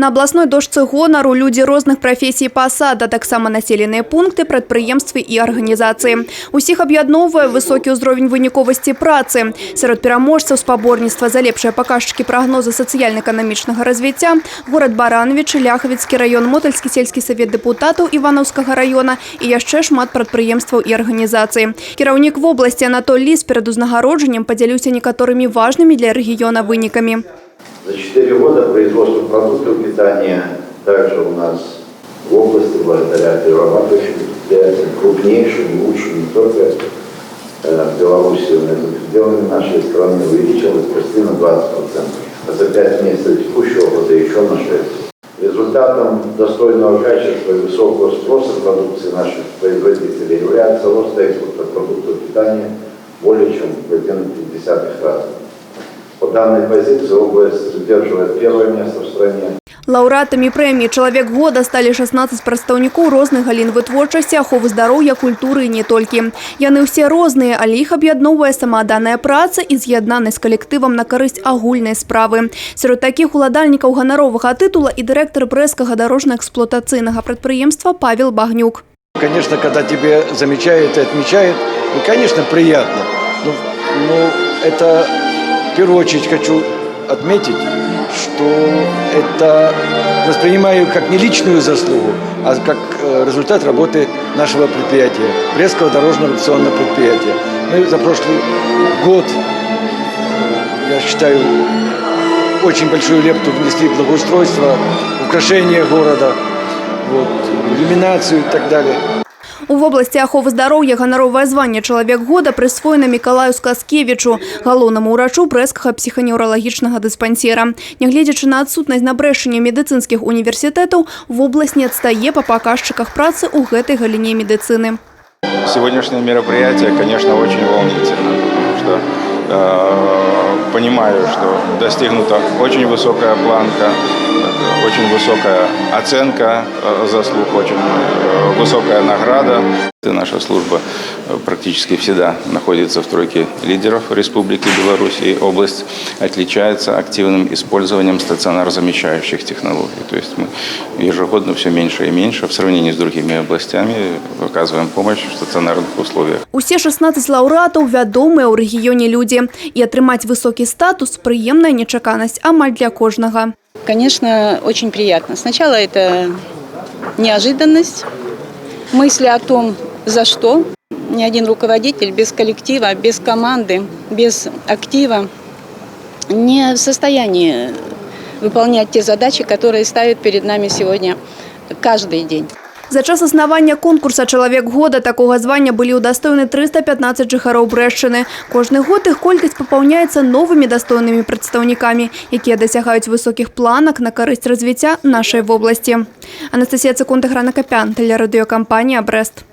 На областной дошцы гонару люди розных профессий и посад, а таксама населенные пункты, прадпрыемствы и организации. Усіх аб'ядноўвае высокі ўзровень выніковасці працы. Сярод пераможцаў спаборніцтва за лепшыя паказчыкі прагноза сацыяльна-эканамічнага развіцця горад Баранович, Ляхавіцкі район, Мотальскі сельскі савет дэпутатаў Івановскага района і яшчэ шмат прадпрыемстваў і арганізацый. Кіраўнік вобласці Анатоль Ліс перад узнагароджаннем падзяліўся некаторымі важнымі для рэгіёна вынікамі. За 4 года производство продуктов питания также у нас в области, благодаря перерабатывающим предприятиям, крупнейшим, лучшим не только в Беларуси, но и за пределами нашей страны, увеличилось почти на 20%. А за 5 месяцев текущего года еще на 6%. Результатом достойного качества и высокого спроса продукции наших производителей является рост экспорта продуктов питания более чем в 1,5 раза. По данной позиции область удерживает первое место в стране. Лаўрэатамі прэміі «Чалавек года» сталі 16 прадстаўнікоў розных галін вытворчасці, аховы здароўя, культуры і не толькі. Яны ўсе розныя, але іх аб'ядноўвае самаадданая праца і з'яднанасць з калектывам на карысць агульнай справы. Сярод такіх уладальнікаў ганаровага тытула і дырэктар брэсцкага дарожна-эксплуатацыйнага прадпрыемства Павел Багнюк. Конечно, когда тебе замечают и отмечают, и, конечно, приятно. Но это в первую очередь хочу отметить, что это воспринимаю как не личную заслугу, а как результат работы нашего предприятия, Брестского дорожно-революционного предприятия. Мы за прошлый год, я считаю, очень большую лепту внесли в благоустройство, украшение города, иллюминацию и так далее. У вобласці аховы здароўя ганаровае званне «Чалавек года» прысвоена Мікалаю Сказкевічу, галоўнаму ўрачу брэсцкага псіханеўралагічнага дыспансера. Нягледзячы на адсутнасць набрэшання медыцынскіх універсітэтаў, вобласць не адстае па паказчыках працы ў гэтай галіне медыцыны. Сегодняшнее мероприятие, конечно, очень волнительно, потому что понимаю, что достигнута очень высокая планка, очень высокая оценка заслуг, очень высокая награда. Наша служба практически всегда находится в тройке лидеров Республики Беларусь, и область отличается активным использованием стационарозамещающих технологий. То есть мы ежегодно все меньше и меньше в сравнении с другими областями оказываем помощь в стационарных условиях. Усе 16 лаўрэатаў вядомыя ў рэгіёне людзі. І атрымаць высокі статус – прыемная нечаканасць амаль для кожнага. Конечно, очень приятно. Сначала это неожиданность, мысли о том, за что. Ни один руководитель без коллектива, без команды, без актива не в состоянии выполнять те задачи, которые ставят перед нами сегодня каждый день. За час аснавання конкурса «Чалавек года» такога звання былі ўдастоены 315 жыхароў Брэшчыны. Кожны год іх колькасць папаўняецца новымі дастойнымі прадстаўнікамі, якія дасягаюць высокіх планак на карысць развіцця нашай вобласці. Анастасія Цыкунда, Грана Капян, тэлерадыёкампанія «Брэст».